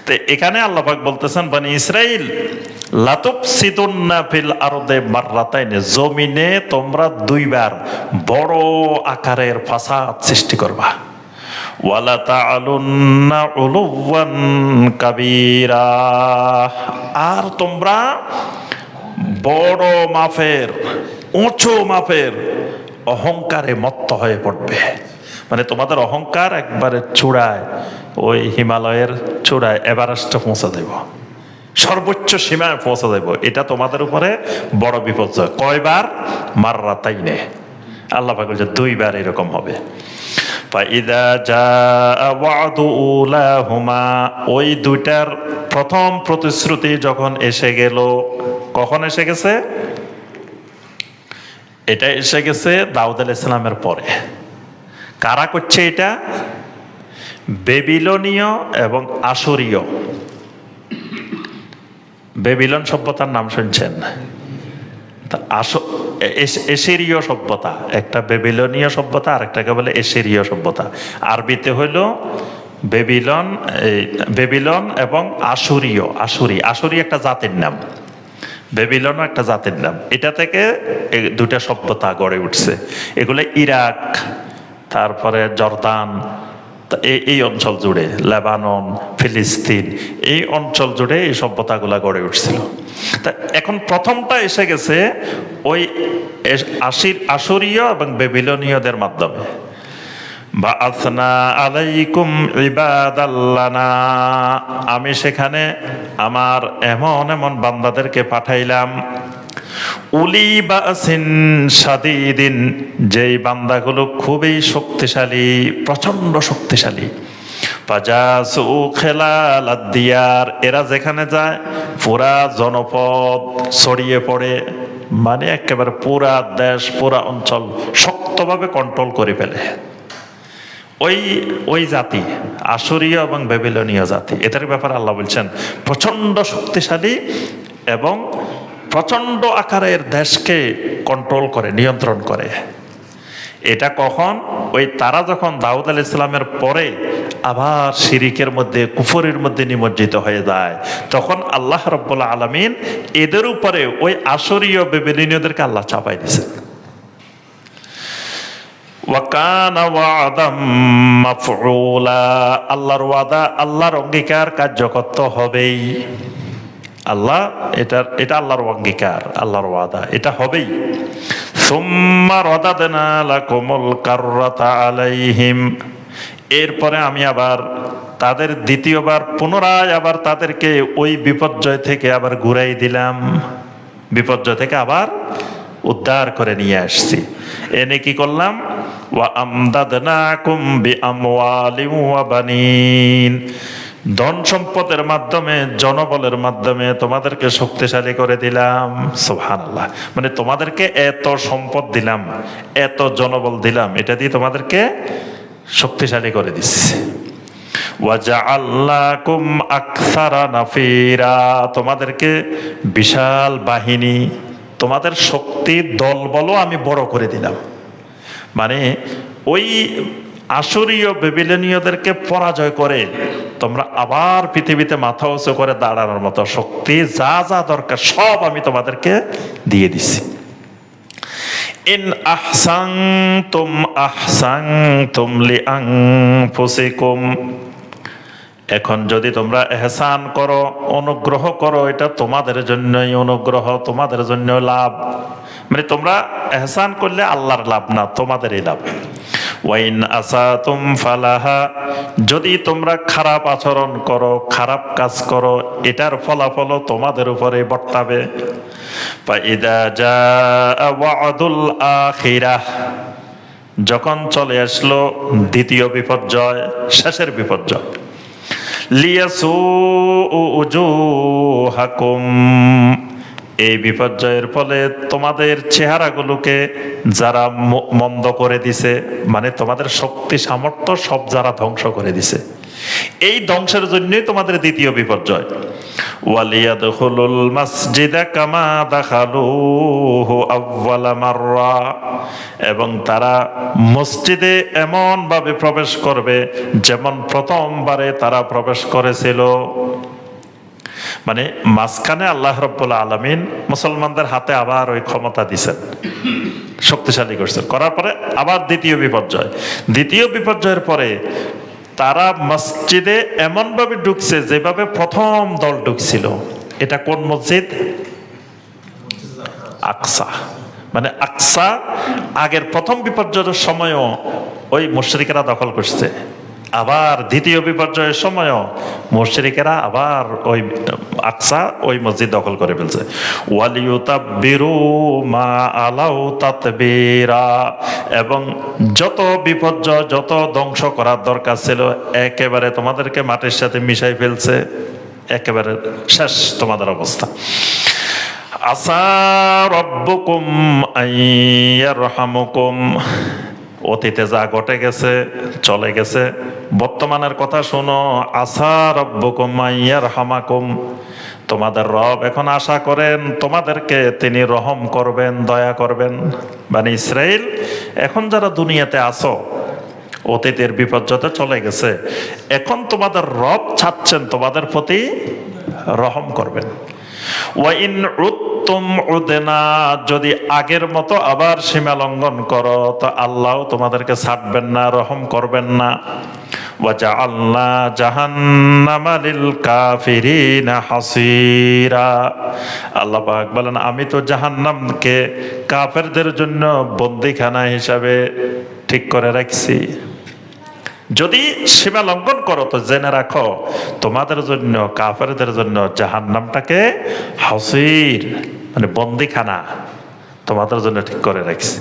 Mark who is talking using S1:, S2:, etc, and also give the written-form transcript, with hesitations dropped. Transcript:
S1: তো এখানে আল্লাহ পাক বলতেছেন, বনি ইসরাইল লাতুফসিদুন্না ফিল আরদে মাররাতাইন, জমিনে তোমরা দুইবার বড় আকারের ফাসাদ সৃষ্টি করবা। ওয়ালা তাআলুন্না উলুওয়ান কাবীরা, আর তোমরা বড় মাপের, উঁচু মাপের অহংকারে মত্ত হয়ে পড়বে। মানে তোমাদের অহংকার একবারে চূড়ায়, ওই হিমালয়ের চূড়ায় এভারেস্টে পৌঁছে দেব, সর্বোচ্চ সীমায় পৌঁছে দেব। এটা তোমাদের উপরে বড় বিপর্যয়। কয়বার? মাররাতাইনে, আল্লাহ পাক বলছে দুইবার এরকম হবে। ফাইদা জাআ ওয়াদু উলাহুমা, ওই দুইটার প্রথম প্রতিশ্রুতি যখন এসে গেল, কখন এসে গেছে? এটা এসে গেছে দাউদ আলাইহিস সালামের পরে। কারা করছে এটা? বেবিলনীয় এবং আশুরীয়। বেবিলন সভ্যতার নাম শুনছেন? এশিরীয় সভ্যতা, একটা বেবিলনীয় সভ্যতা, আর একটাকে বলে এশিরীয় সভ্যতা। আরবিতে হইল বেবিলন, বেবিলন এবং আশুরীয়। আশুরি একটা জাতির নাম, বেবিলনও একটা জাতির নাম। এটা থেকে দুটা সভ্যতা গড়ে উঠছে। এগুলো ইরাক, তারপরে জর্দান, এই অঞ্চল জুড়ে, লেবানন, ফিলিস্তিন, এই অঞ্চল জুড়ে এই সভ্যতাগুলা গড়ে উঠছিল। তা এখন প্রথমটা এসে গেছে ওই আশুরীয় এবং বেবিলনীয়দের মাধ্যমে। বাআসনা আলাইকুম ইবাদাল্লানা, আমি সেখানে আমার এমন এমন বান্দাদেরকে পাঠাইলাম। উলি বাসিন শাদীদিন, যেই বান্দাগুলো খুবই শক্তিশালী, প্রচন্ড শক্তিশালী। ফাজাসু খিলালাদ দিয়ার, এরা যেখানে যায় পুরা জনপদ ছড়িয়ে পড়ে, মানে একেবারে পুরা দেশ, পুরা অঞ্চল শক্তভাবে কন্ট্রোল করে ফেলে। ওই জাতি আশুরীয় এবং বেবিলনীয় জাতি, এদের ব্যাপারে আল্লাহ বলছেন প্রচন্ড শক্তিশালী এবং প্রচন্ড আকারের দেশকে কন্ট্রোল করে, নিয়ন্ত্রণ করে। এটা কখন? ওই তারা যখন দাউদ আলাইহিস সালামের পরে আবার শিরিকের মধ্যে, কুফরের মধ্যে নিমজ্জিত হয়ে যায়, তখন আল্লাহ রাব্বুল আলামিন এদের উপরে ওই আশুরীয় বেবিলনীয়দেরকে আল্লাহ চাপাই দিয়েছেন। ওয়াকানা ওয়াদাম মাফউলা, আল্লাহর ওয়াদা, আল্লাহর অঙ্গীকার কার্যকর হবেই। আল্লাহ এটা আল্লাহর অঙ্গীকার, আল্লাহর ওয়াদা, এটা হবেই। সুম্মা রাদাদনা লাকুমুল কাররাতা আলাইহিম, এরপরে আমি আবার তাদের দ্বিতীয়বার পুনরায় আবার তাদেরকে ওই বিপর্যয় থেকে আবার ঘুরাই দিলাম, বিপর্যয় থেকে আবার উদ্ধার করে নিয়ে আসছি। এনে কি করলাম? ওয়া আমদাদনাকুম বিআমওয়ালিন ওয়া বানিন, ধন সম্পদের মাধ্যমে, জনবলের মাধ্যমে তোমাদেরকে শক্তিশালী করে দিলাম। সুবহানাল্লাহ, মানে তোমাদেরকে এত সম্পদ দিলাম, এত জনবল দিলাম, এটা দিয়ে তোমাদেরকে শক্তিশালী করে দিচ্ছি। ওয়াজআলনাকুম আকসারা নাফিরা, তোমাদেরকে বিশাল বাহিনী, তোমাদের শক্তি দলবলও আমি বড় করে দিলাম। মানে ওই আশুরীয় বেবিলনীয়দেরকে পরাজয় করে তোমরা আবার পৃথিবীতে মাথা উঁচু করে দাঁড়ানোর মতো শক্তি, যা যা দরকার সব আমি তোমাদেরকে দিয়ে দিছি। ইন আহসানতুম লিআনফুসিকুম, এখন যদি তোমরা এহসান করো, অনুগ্রহ করো, এটা তোমাদের জন্যই অনুগ্রহ, তোমাদের জন্য লাভ। মানে তোমরা এহসান করলে আল্লাহর লাভ না, তোমাদেরই লাভ। ওয়াইন আসাতুম ফালাহা, যদি তোমরা খারাপ আচরণ করো, খারাপ কাজ করো, এটার ফলাফলও তোমাদের উপরে বর্তাবে। ফাইদা জাআ ওয়াদুল আখিরাহ, যখন চলে আসলো দ্বিতীয় বিপর্যয়, শেষের বিপর্যয়, লিয়াসুউ উজুহাকুম, এই বিপর্যয়ের ফলে তোমাদের চেহারাগুলোকে যারা মন্দ করে দিছে, মানে তোমাদের শক্তি সামর্থ্য সব যারা ধ্বংস করে দিছে, এই ধ্বংসের জন্যই তোমাদের দ্বিতীয় বিপর্যয়। ওয়ালিয়াদখুলুল মাসজিদা কামা দাখালুহু আউয়ালা মাররা, এবং তারা মসজিদে এমন ভাবে প্রবেশ করবে যেমন প্রথমবারে তারা প্রবেশ করেছিল। মানে মাঝখানে আল্লাহ রাব্বুল আলামিন মুসলমানদের হাতে আবার ওই ক্ষমতা দিছেন, শক্তিশালী করছেন, করার পরে আবার দ্বিতীয় বিপর্যয়ের পরে তারা মসজিদে এমন ভাবে ঢুকছে যেভাবে প্রথম দল ঢুকছিল। এটা কোন মসজিদ? আকসা। মানে আকসা আগের প্রথম বিপর্যয়ের সময়ও ওই মুশরিকেরা দখল করছে, আবার দ্বিতীয় বিপর্যয়ের সময়ও মুশরিকেরা আবার ওই আকসা ওই মসজিদ দখল করে ফেলছে। ওয়ালিউতাব্বিরু মা আলাউ তাতবীরা, এবং যত বিপর্যয় যত ধ্বংস করার দরকার ছিল একেবারে তোমাদেরকে মাটির সাথে মিশাই ফেলছে, একেবারে শেষ তোমাদের অবস্থা। আসা রব্বুকুম আইয়ারহামুকুম, অতীতে যা ঘটে গেছে চলে গেছে, বর্তমানের কথা শোনো। আসা রব্বুকুম আইয়ারহামাকুম, তোমাদের রব এখন আশা করেন তোমাদেরকে তিনি রহম করবেন, দয়া করবেন। মানে ইসরাইল, এখন যারা দুনিয়াতে আছো, অতীতের বিপর্যয় চলে গেছে, এখন তোমাদের রব চাচ্ছেন তোমাদের প্রতি রহম করবেন। ওয়াইন উত্তম উদেনা, যদি আগের মতো আবার সীমা লঙ্ঘন করো তো আল্লাহ তোমাদেরকে ছাড়বেন না, রহম করবেন না। ওয়াজআলনা জাহান্নামা লিল কাফিরিনা হাসিরা, আল্লাহ পাক বলেন আমি তো জাহান্নামকে কাফেরদের জন্য বন্দিখানা হিসাবে ঠিক করে রাখছি। যদি সীমা লঙ্ঘন করো তো জেনে রাখো তোমাদের জন্য, কাফেরদের জন্য জাহান্নামটাকে হাসির মানে বন্দিখানা তোমাদের জন্য ঠিক করে রাখছি।